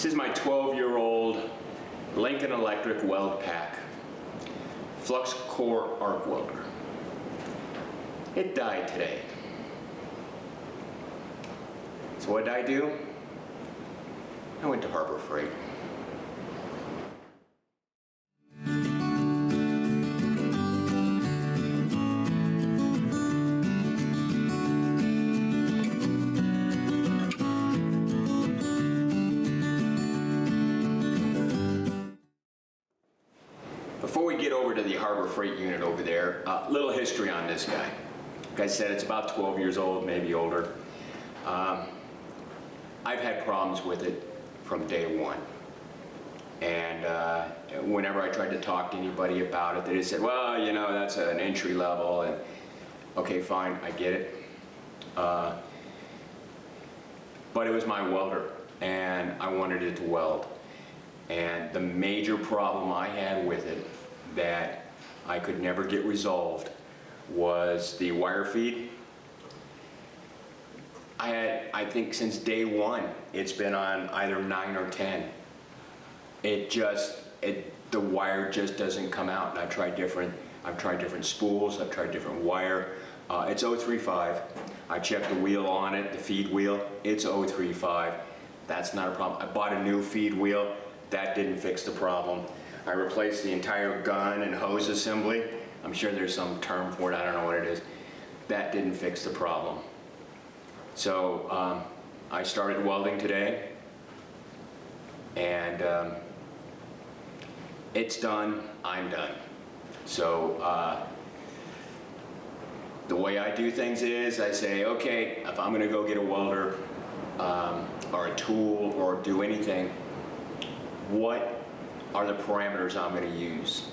This is my 12-year-old Lincoln Weld Pak flux core arc welder. It died today. So what did I do? I went to Harbor Freight. Before we get over to the Harbor Freight unit over there, a little history on this guy. Like I said, it's about 12 years old, maybe older. I've had problems with it from day one. And whenever I tried to talk to anybody about it, they just said, well, you know, that's an entry level, and okay, fine, I get it. But it was my welder, and I wanted it to weld. And the major problem I had with it that I could never get resolved was the wire feed. I think since day one, it's been on either 9 or 10. The wire just doesn't come out. And I've tried different spools, I've tried different wire. It's 035. I checked the wheel on it, the feed wheel, it's 035. That's not a problem. I bought a new feed wheel. That didn't fix the problem. I replaced the entire gun and hose assembly. I'm sure there's some term for it, I don't know what it is. That didn't fix the problem. So I started welding today, and it's done, I'm done. So the way I do things is I say, okay, if I'm gonna go get a welder or a tool or do anything, what are the parameters I'm going to use?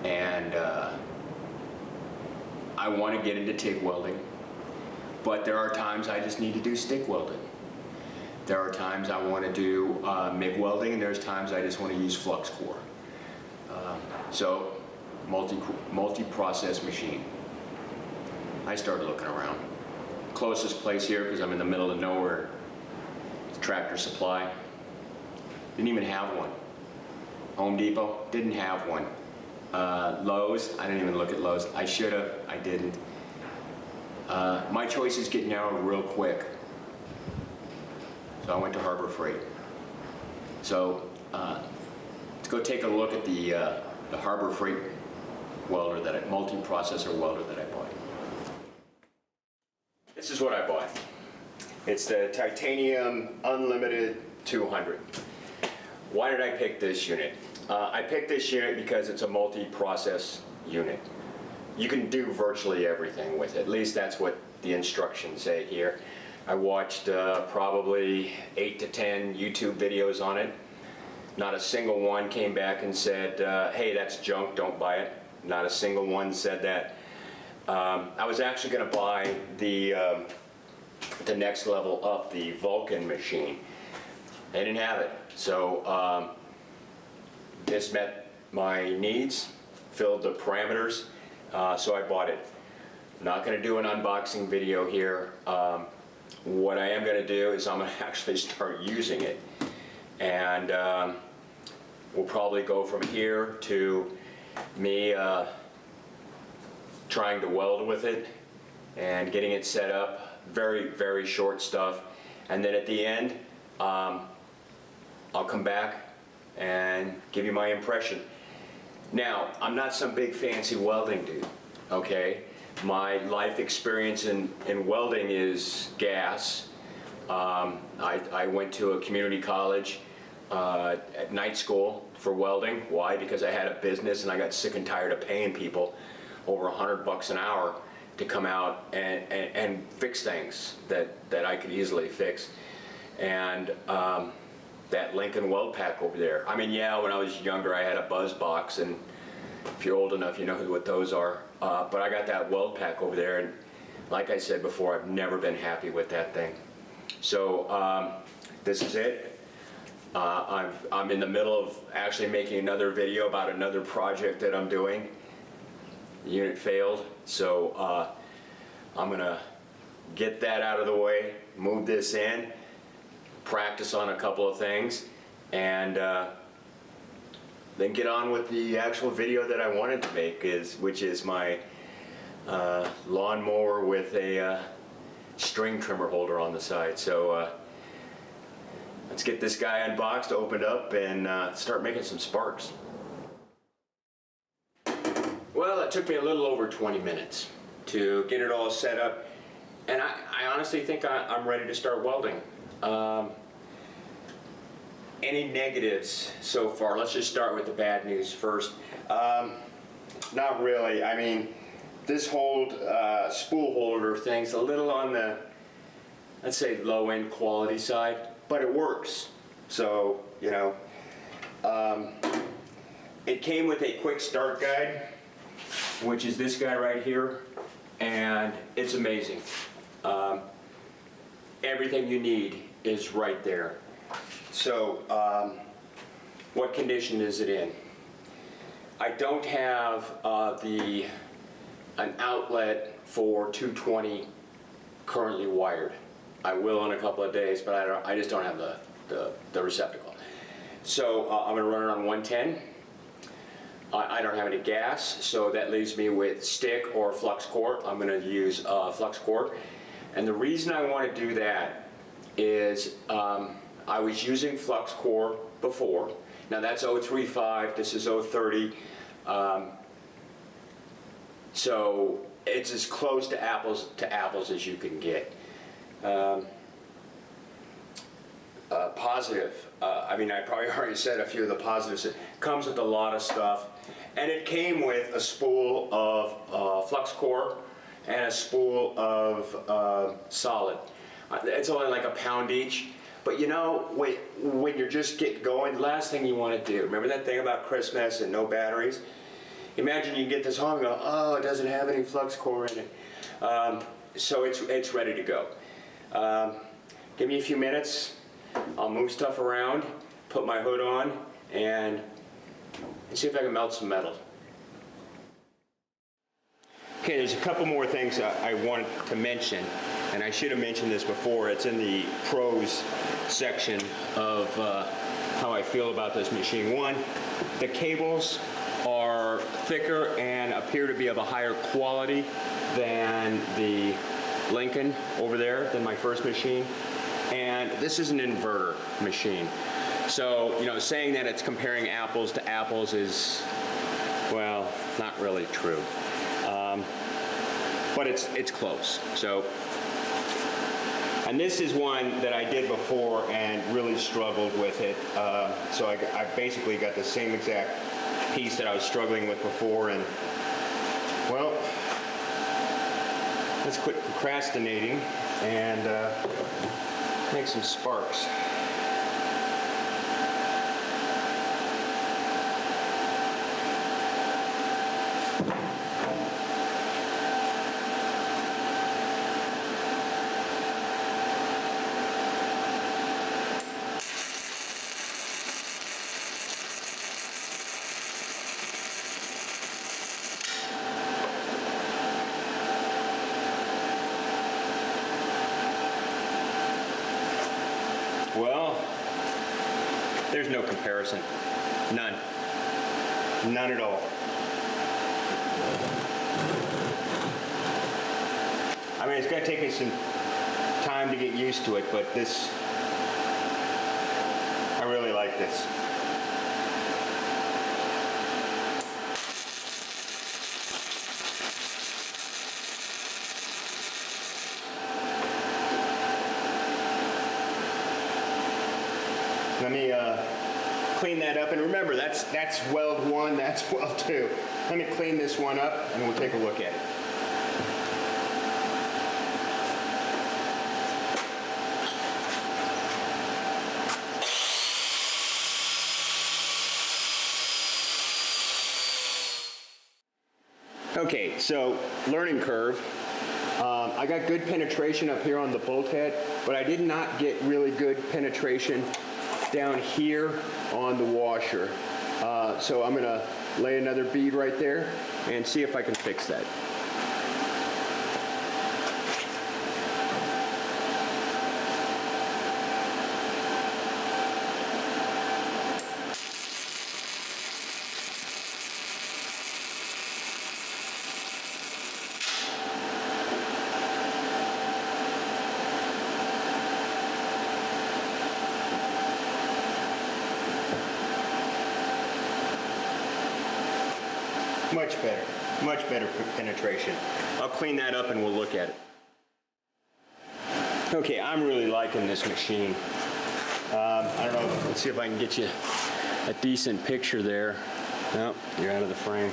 And I want to get into TIG welding, but there are times I just need to do stick welding. There are times I want to do MIG welding, and there's times I just want to use flux core. So multi-process machine. I started looking around. Closest place here, because I'm in the middle of nowhere, Tractor Supply. Didn't even have one. Home Depot, didn't have one. Lowe's, I didn't even look at Lowe's. I should have, I didn't. My choices get narrowed real quick. So I went to Harbor Freight. So let's go take a look at the Harbor Freight welder, multi-processor welder that I bought. This is what I bought. It's the Titanium Unlimited 200. Why did I pick this unit? I picked this unit because it's a multi-process unit. You can do virtually everything with it. At least that's what the instructions say here. I watched probably 8 to 10 YouTube videos on it. Not a single one came back and said, hey, that's junk, don't buy it. Not a single one said that. I was actually going to buy the next level up, the Vulcan machine. They didn't have it. So this met my needs, filled the parameters, so I bought it. Not going to do an unboxing video here. What I am going to do is I'm going to actually start using it. And we'll probably go from here to me trying to weld with it and getting it set up. Very, very short stuff. And then at the end, I'll come back and give you my impression. Now, I'm not some big fancy welding dude, okay? My life experience in welding is gas. I went to a community college at night school for welding. Why? Because I had a business and I got sick and tired of paying people over $100 an hour to come out and fix things that I could easily fix. And that Lincoln Weld Pak over there. I mean, yeah, when I was younger, I had a buzz box, and if you're old enough, you know what those are. But I got that Weld Pak over there, and like I said before, I've never been happy with that thing. So this is it. I'm in the middle of actually making another video about another project that I'm doing. The unit failed, so I'm gonna get that out of the way, move this in, practice on a couple of things, and then get on with the actual video that I wanted to make, which is my lawnmower with a string trimmer holder on the side. So let's get this guy unboxed, opened up, and start making some sparks. Well, it took me a little over 20 minutes to get it all set up, and I honestly think I'm ready to start welding. Any negatives so far? Let's just start with the bad news first. Not really. I mean, this spool holder thing's a little on the, let's say, low-end quality side, but it works. So, you know, it came with a quick start guide, which is this guy right here, and it's amazing. Everything you need is right there. So, what condition is it in? I don't have an outlet for 220 currently wired. I will in a couple of days, but I just don't have the receptacle. So I'm going to run it on 110. I don't have any gas, so that leaves me with stick or flux core. I'm going to use flux core, and the reason I want to do that is I was using flux core before. Now that's 035, this is 030. So it's as close to apples as you can get. Positive, I mean, I probably already said a few of the positives. It comes with a lot of stuff, and it came with a spool of flux core and a spool of solid. It's only like a pound each. But you know, when you're just getting going, the last thing you want to do, remember that thing about Christmas and no batteries? Imagine you get this home and go, oh, it doesn't have any flux core in it. So it's ready to go. Give me a few minutes, I'll move stuff around, put my hood on, and see if I can melt some metal. Okay, there's a couple more things I want to mention, and I should have mentioned this before. It's in the pros section of how I feel about this machine. One, the cables are thicker and appear to be of a higher quality than the Lincoln over there, than my first machine. And this is an inverter machine. So, you know, saying that it's comparing apples to apples is, well, not really true. But it's close. So, and this is one that I did before and really struggled with it. So I basically got the same exact piece that I was struggling with before, and well, let's quit procrastinating and make some sparks. Well, there's no comparison. None. None at all. I mean, it's going to take me some time to get used to it, but I really like this. Let me clean that up, and remember, that's weld 1, that's weld 2. Let me clean this one up, and we'll take a look at it. Okay, so learning curve. I got good penetration up here on the bolt head, but I did not get really good penetration down here on the washer. So I'm gonna lay another bead right there and see if I can fix that. Much better penetration. I'll clean that up and we'll look at it. Okay, I'm really liking this machine. I don't know, let's see if I can get you a decent picture there. No, you're out of the frame.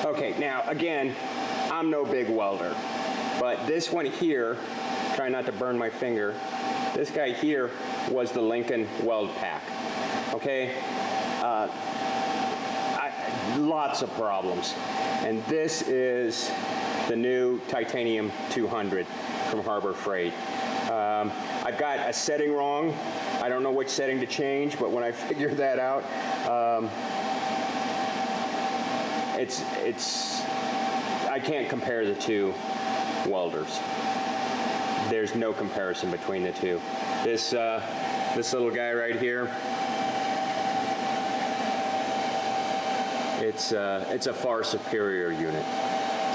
Okay, now again, I'm no big welder, but this one here, try not to burn my finger, this guy here was the Lincoln Weld Pak, okay? Lots of problems, and this is the new Titanium 200 from Harbor Freight. I've got a setting wrong. I don't know which setting to change, but when I figure that out, I can't compare the two welders. There's no comparison between the two. This little guy right here, it's a far superior unit,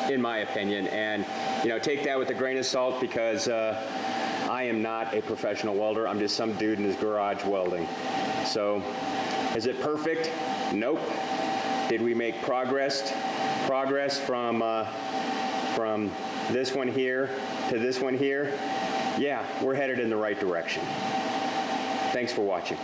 in my opinion. And you know, take that with a grain of salt, because I am not a professional welder. I'm just some dude in his garage welding. So, is it perfect? Nope. Did we make progress from this one here to this one here? Yeah, we're headed in the right direction. Thanks for watching.